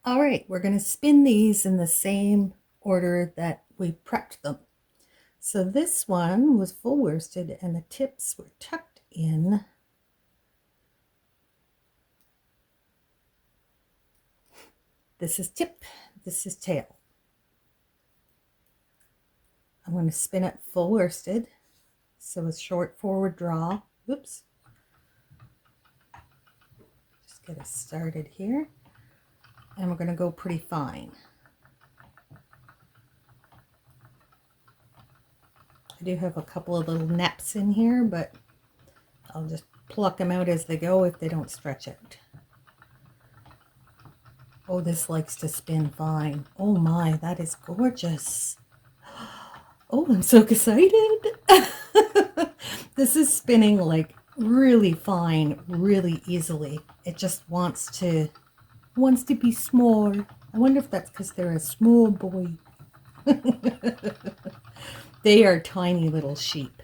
All right, we're going to spin these in the same order that we prepped them. So this one was full worsted and the tips were tucked in. This is tip, this is tail. I'm going to spin it full worsted. So a short forward draw. Oops. Just get us started here. And we're going to go pretty fine. I do have a couple of little neps in here, but I'll just pluck them out as they go if they don't stretch out. Oh, this likes to spin fine. Oh my, that is gorgeous. Oh, I'm so excited. This is spinning like really fine, really easily. It just wants to be small. I wonder if that's because they're a small boy. They are tiny little sheep,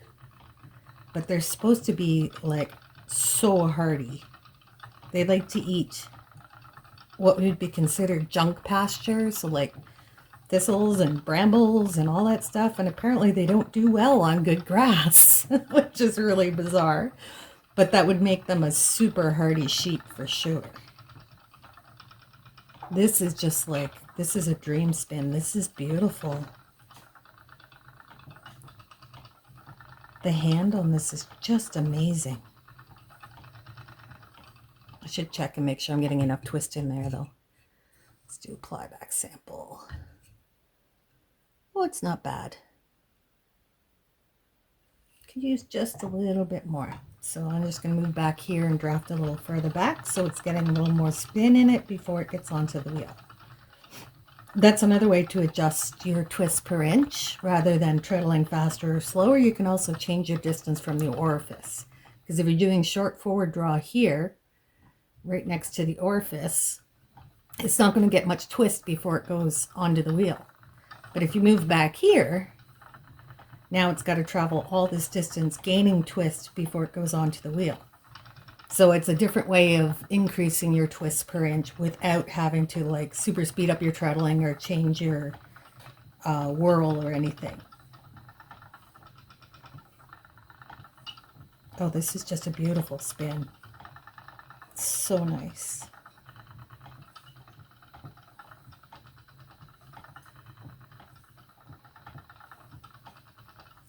but they're supposed to be like so hardy. They like to eat what would be considered junk pasture, so like thistles and brambles and all that stuff, and apparently they don't do well on good grass, which is really bizarre, but that would make them a super hardy sheep for sure. This is just like, this is a dream spin. This is beautiful. The hand on this is just amazing. I should check and make sure I'm getting enough twist in there though. Let's do a ply back sample. Oh, it's not bad. Could use just a little bit more. So I'm just going to move back here and draft a little further back so it's getting a little more spin in it before it gets onto the wheel. That's another way to adjust your twist per inch. Rather than treadling faster or slower, you can also change your distance from the orifice. Because if you're doing short forward draw here, right next to the orifice, it's not going to get much twist before it goes onto the wheel. But if you move back here, now it's got to travel all this distance gaining twist before it goes onto the wheel. So it's a different way of increasing your twist per inch without having to like super speed up your treadling or change your whirl or anything. Oh, this is just a beautiful spin. It's so nice.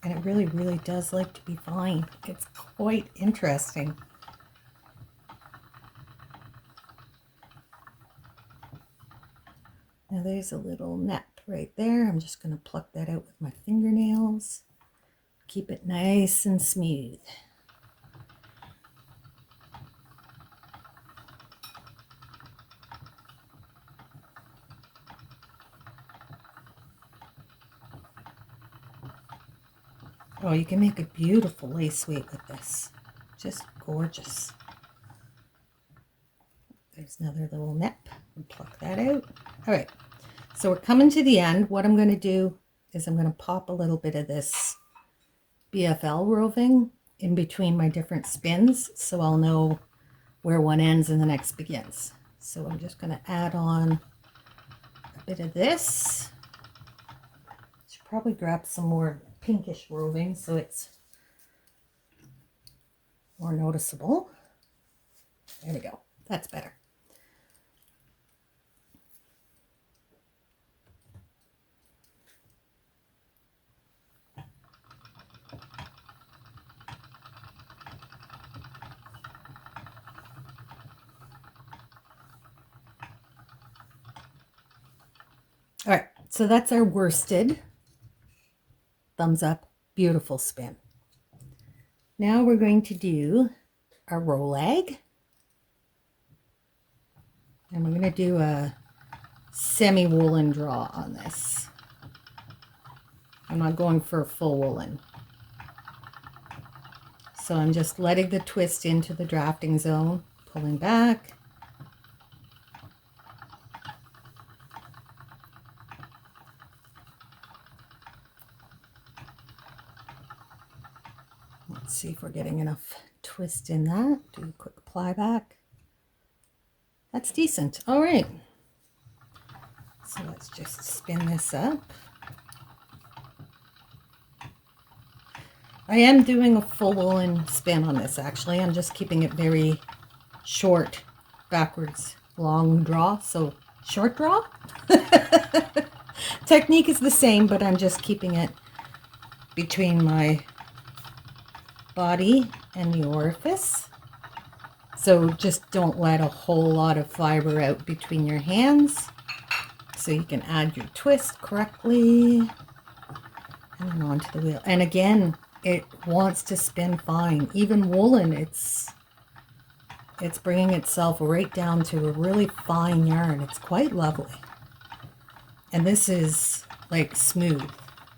And it really, really does like to be fine. It's quite interesting. Now there's a little nap right there. I'm just going to pluck that out with my fingernails. Keep it nice and smooth. Oh, you can make a beautiful lace weight with this. Just gorgeous. There's another little nip. And pluck that out. All right, so we're coming to the end. What I'm going to do is I'm going to pop a little bit of this BFL roving in between my different spins so I'll know where one ends and the next begins. So I'm just going to add on a bit of this. Should probably grab some more pinkish roving so it's more noticeable. There we go. That's better. All right, so that's our worsted. Thumbs up, beautiful spin. Now we're going to do our roll leg. And we're going to do a semi-woolen draw on this. I'm not going for a full woolen. So I'm just letting the twist into the drafting zone, pulling back. Let's see if we're getting enough twist in that. Do a quick ply back. That's decent. All right. So let's just spin this up. I am doing a full woolen spin on this actually. I'm just keeping it very short, backwards, long draw. So short draw? Technique is the same, but I'm just keeping it between my body and the orifice. So just don't let a whole lot of fiber out between your hands, so you can add your twist correctly. And then onto the wheel. And again, it wants to spin fine. Even woolen, it's bringing itself right down to a really fine yarn. It's quite lovely. And this is like smooth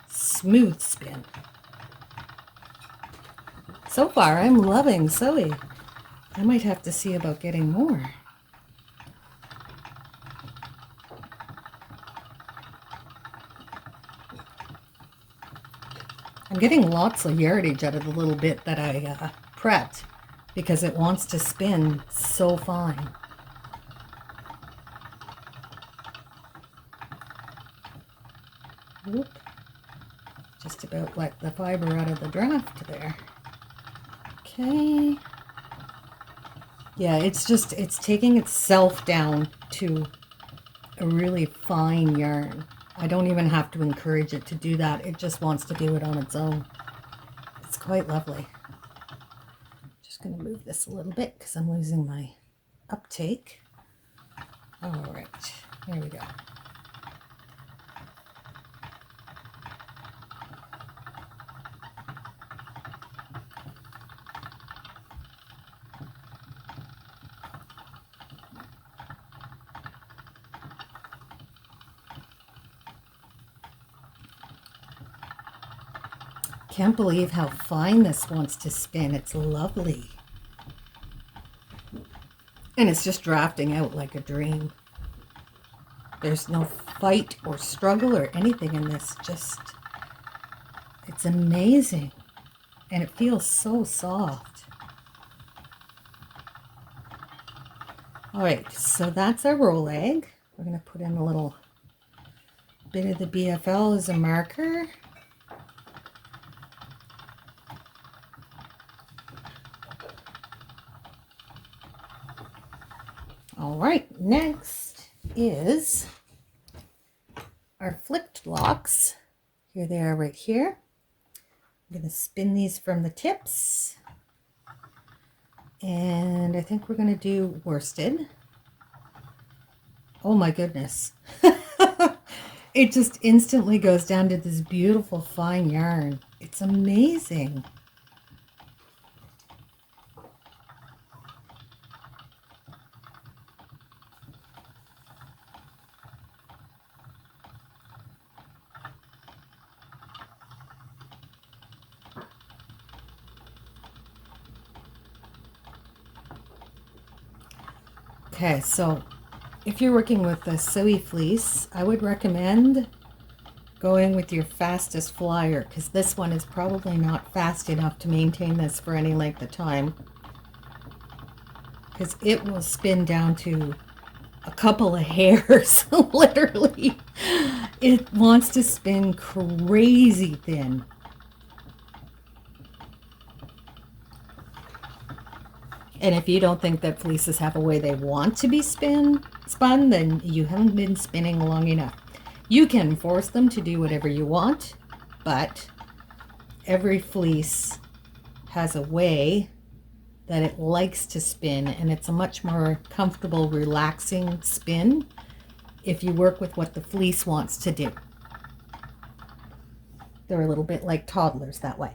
spin. So far, I'm loving Soay. I might have to see about getting more. I'm getting lots of yardage out of the little bit that I prepped because it wants to spin so fine. Whoop. Just about let the fiber out of the draft there. Okay. Yeah, it's taking itself down to a really fine yarn. I don't even have to encourage it to do that. It just wants to do it on its own. It's quite lovely. Just going to move this a little bit because I'm losing my uptake. All right, there we go. Can't believe how fine this wants to spin. It's lovely. And it's just drafting out like a dream. There's no fight or struggle or anything in this. Just, it's amazing. And it feels so soft. All right, so that's our roll egg. We're going to put in a little bit of the BFL as a marker. All right, next is our flicked blocks. Here they are right here. I'm going to spin these from the tips. And I think we're going to do worsted. Oh my goodness. It just instantly goes down to this beautiful fine yarn. It's amazing. Okay, so if you're working with a Soay fleece, I would recommend going with your fastest flyer, because this one is probably not fast enough to maintain this for any length of time, because it will spin down to a couple of hairs. Literally, it wants to spin crazy thin. And if you don't think that fleeces have a way they want to be spun, then you haven't been spinning long enough. You can force them to do whatever you want, but every fleece has a way that it likes to spin, and it's a much more comfortable, relaxing spin if you work with what the fleece wants to do. They're a little bit like toddlers that way.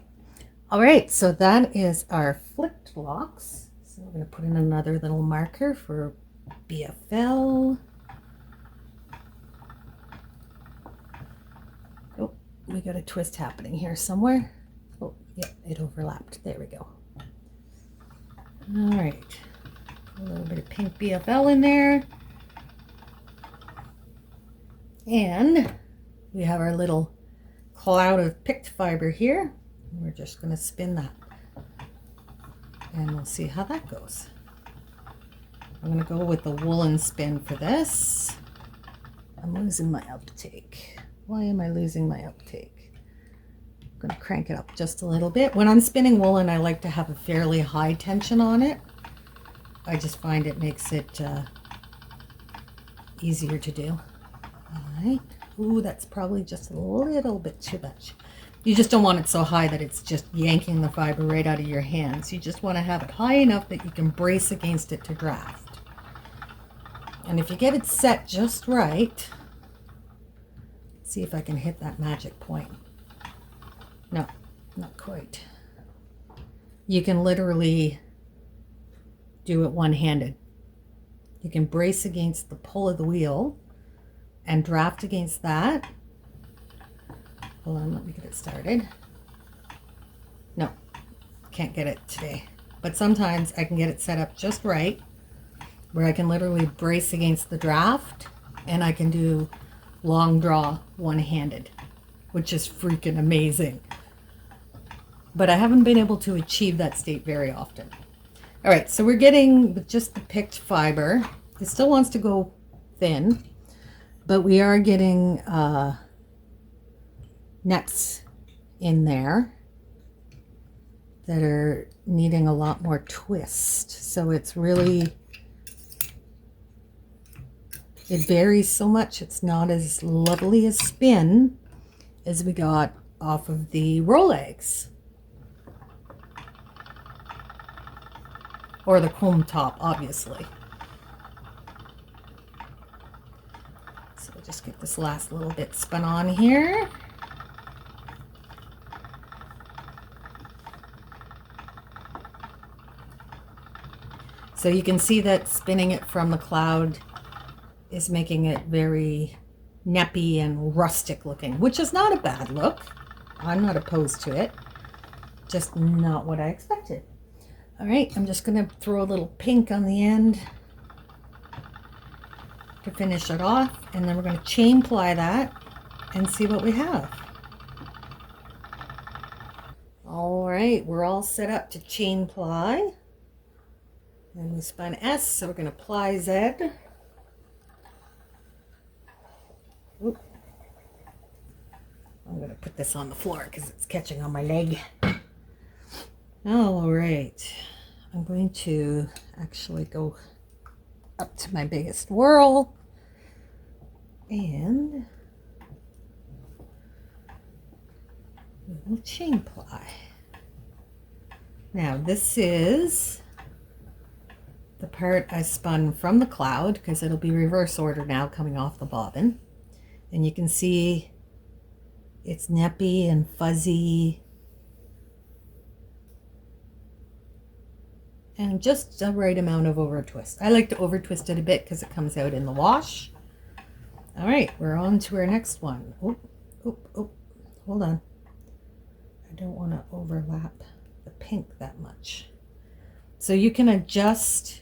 All right, so that is our flicked blocks. So we're going to put in another little marker for BFL. Oh, we got a twist happening here somewhere. Oh, yeah, it overlapped. There we go. All right, a little bit of pink BFL in there. And we have our little cloud of picked fiber here. We're just going to spin that. And we'll see how that goes. I'm going to go with the woolen spin for this. I'm losing my uptake. Why am I losing my uptake? I'm going to crank it up just a little bit. When I'm spinning woolen, I like to have a fairly high tension on it. I just find it makes it easier to do. All right. Ooh, that's probably just a little bit too much. You just don't want it so high that it's just yanking the fiber right out of your hands. You just want to have it high enough that you can brace against it to draft. And if you get it set just right, see if I can hit that magic point. No, not quite. You can literally do it one-handed. You can brace against the pull of the wheel and draft against that. Hold on, let me get it started. No, can't get it today. But sometimes I can get it set up just right, where I can literally brace against the draft, and I can do long draw one-handed, which is freaking amazing. But I haven't been able to achieve that state very often. All right, so we're getting with just the picked fiber. It still wants to go thin, but we are getting nets in there that are needing a lot more twist. So it's really, it varies so much. It's not as lovely a spin as we got off of the roll eggs. Or the comb top, obviously. So we'll just get this last little bit spun on here. So you can see that spinning it from the cloud is making it very nappy and rustic looking, which is not a bad look. I'm not opposed to it, just not what I expected. All right, I'm just going to throw a little pink on the end to finish it off, and then we're going to chain ply that and see what we have. All right, we're all set up to chain ply. And we spun S, so we're going to ply Z. Oop. I'm going to put this on the floor because it's catching on my leg. All right, I'm going to actually go up to my biggest whirl and we will chain ply. Now this is the part I spun from the cloud because it'll be reverse order now coming off the bobbin. And you can see it's nappy and fuzzy. And just the right amount of over twist. I like to over twist it a bit because it comes out in the wash. All right, we're on to our next one. Oh, oh, oh, hold on. I don't want to overlap the pink that much. So you can adjust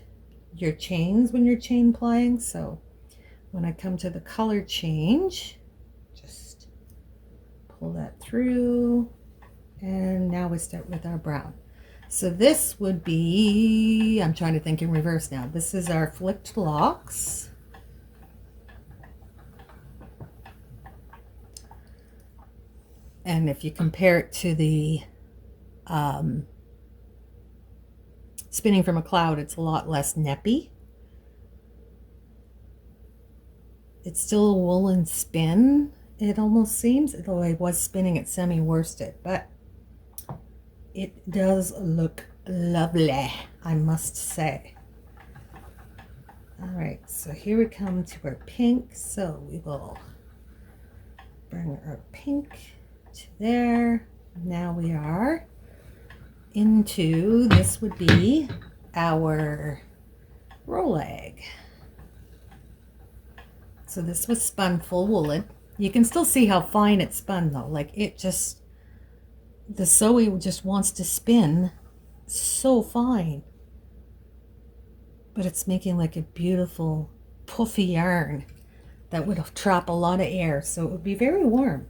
your chains when you're chain plying. So when I come to the color change, just pull that through. And now we start with our brown. So this would be, I'm trying to think in reverse now. This is our flipped locks. And if you compare it to the spinning from a cloud, it's a lot less neppy. It's still a woolen spin, it almost seems, though I was spinning it semi-worsted, but it does look lovely, I must say. All right, so here we come to our pink. So we will bring our pink to there. Now we are into, this would be our roll egg. So this was spun full woolen. You can still see how fine it's spun though. Like it just, the Soay just wants to spin so fine. But it's making like a beautiful puffy yarn that would trap a lot of air. So it would be very warm.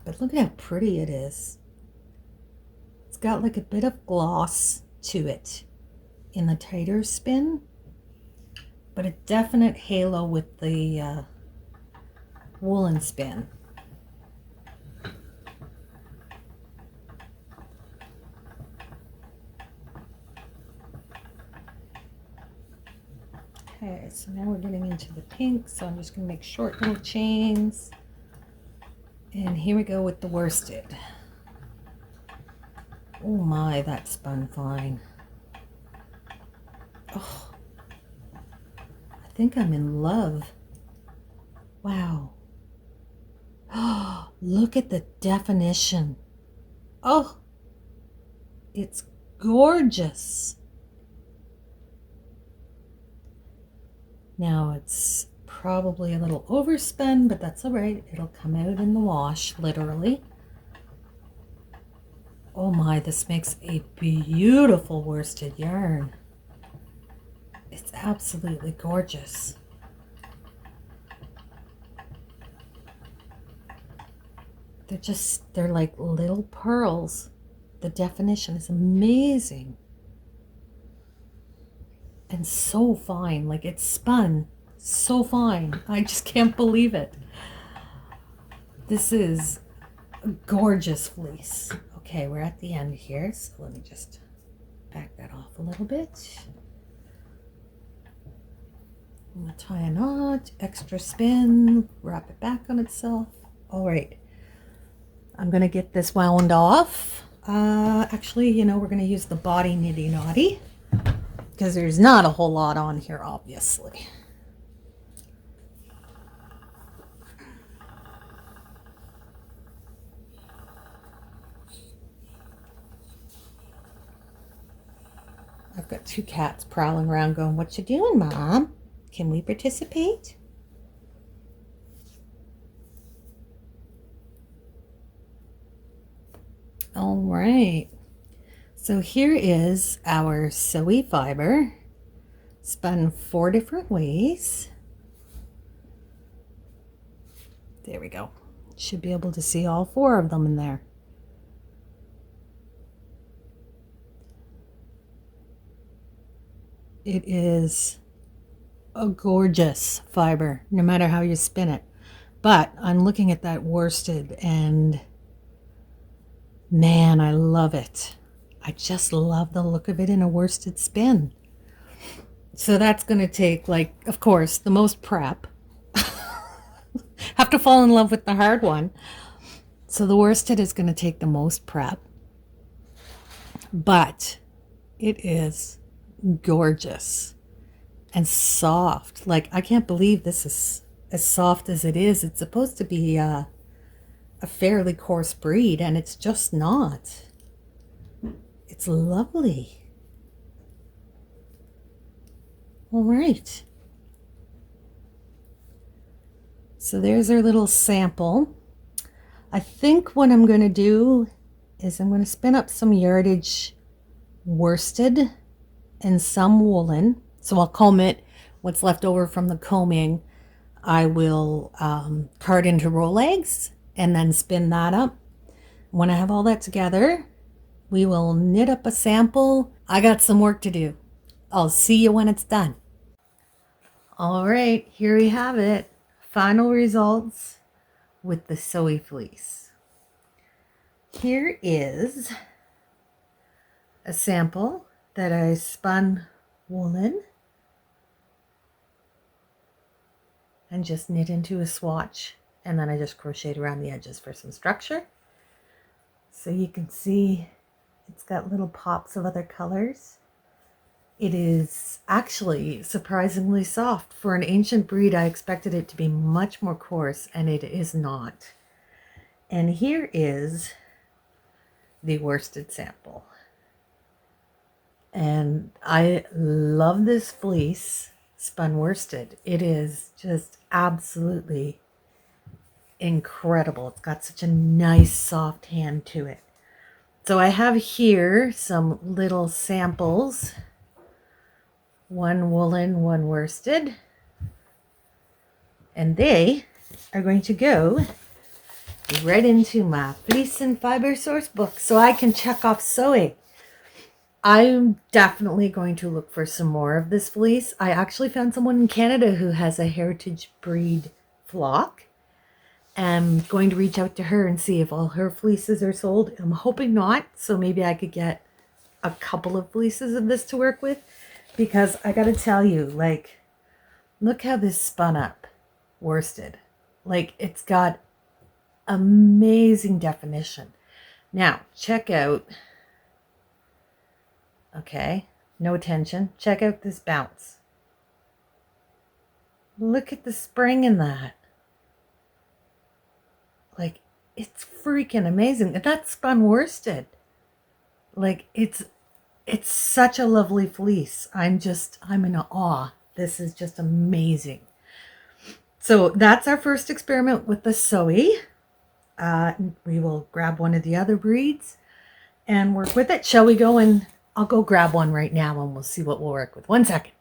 But look at how pretty it is. It's got like a bit of gloss to it in the tighter spin, but a definite halo with the woolen spin. Okay, so now we're getting into the pink, so I'm just going to make short little chains. And here we go with the worsted. Oh my, that spun fine. Oh, I think I'm in love. Wow. Oh, look at the definition. Oh, it's gorgeous. Now it's probably a little overspun, but that's all right. It'll come out in the wash, literally. Oh my, this makes a beautiful worsted yarn. It's absolutely gorgeous. They're like little pearls. The definition is amazing. And so fine, like it's spun so fine. I just can't believe it. This is a gorgeous fleece. Okay, we're at the end here, so let me just back that off a little bit. I'm gonna tie a knot, extra spin, wrap it back on itself. All right, I'm gonna get this wound off. Actually, you know, we're gonna use the body nitty knotty, because there's not a whole lot on here, obviously. I've got two cats prowling around going, "What you doing, Mom? Can we participate?" All right. So here is our Soay fiber, spun 4 different ways. There we go. Should be able to see all 4 of them in there. It is a gorgeous fiber, no matter how you spin it. But I'm looking at that worsted and man, I love it. I just love the look of it in a worsted spin. So that's going to take, like, of course, the most prep. Have to fall in love with the hard one. So the worsted is going to take the most prep. But it is gorgeous and soft. Like, I can't believe this is as soft as it is. It's supposed to be a fairly coarse breed, and it's just not. It's lovely. All right. So there's our little sample. I think what I'm going to do is I'm going to spin up some yardage worsted and some woolen. So I'll comb it. What's left over from the combing, I will card into roll eggs and then spin that up. When I have all that together, we will knit up a sample. I got some work to do. I'll see you when it's done. All right, here we have it. Final results with the Soay fleece. Here is a sample that I spun woolen and just knit into a swatch, and then I just crocheted around the edges for some structure. So you can see it's got little pops of other colors. It is actually surprisingly soft. For an ancient breed, I expected it to be much more coarse, and it is not. And here is the worsted sample. And I love this fleece spun worsted. It is just absolutely incredible. It's got such a nice soft hand to it. So I have here some little samples. One woolen, one worsted. And they are going to go right into my fleece and fiber source book so I can check off Soay. I'm definitely going to look for some more of this fleece. I actually found someone in Canada who has a heritage breed flock. I'm going to reach out to her and see if all her fleeces are sold. I'm hoping not, so maybe I could get a couple of fleeces of this to work with, because I gotta tell you, like, look how this spun up worsted. Like, it's got amazing definition. Now, check out, okay, no attention. Check out this bounce. Look at the spring in that. Like, it's freaking amazing. And that's spun worsted. Like, it's such a lovely fleece. I'm in awe. This is just amazing. So that's our first experiment with the Soay. We will grab one of the other breeds and work with it. Shall we go? And I'll go grab one right now and we'll see what we'll work with. 1 second.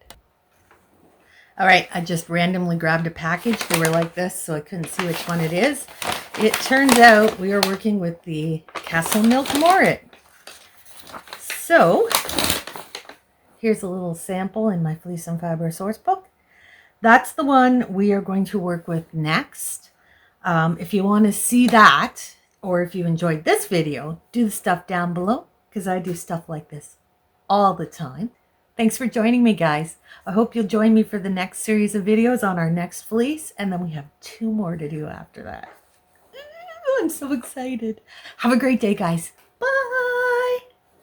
All right, I just randomly grabbed a package. They were like this, so I couldn't see which one it is. It turns out we are working with the Castle Milk Morit. So here's a little sample in my Fleece and Fiber source book. That's the one we are going to work with next. If you want to see that, or if you enjoyed this video, do the stuff down below, because I do stuff like this all the time. Thanks for joining me, guys. I hope you'll join me for the next series of videos on our next fleece, and then we have 2 more to do after that. I'm so excited. Have a great day, guys. Bye.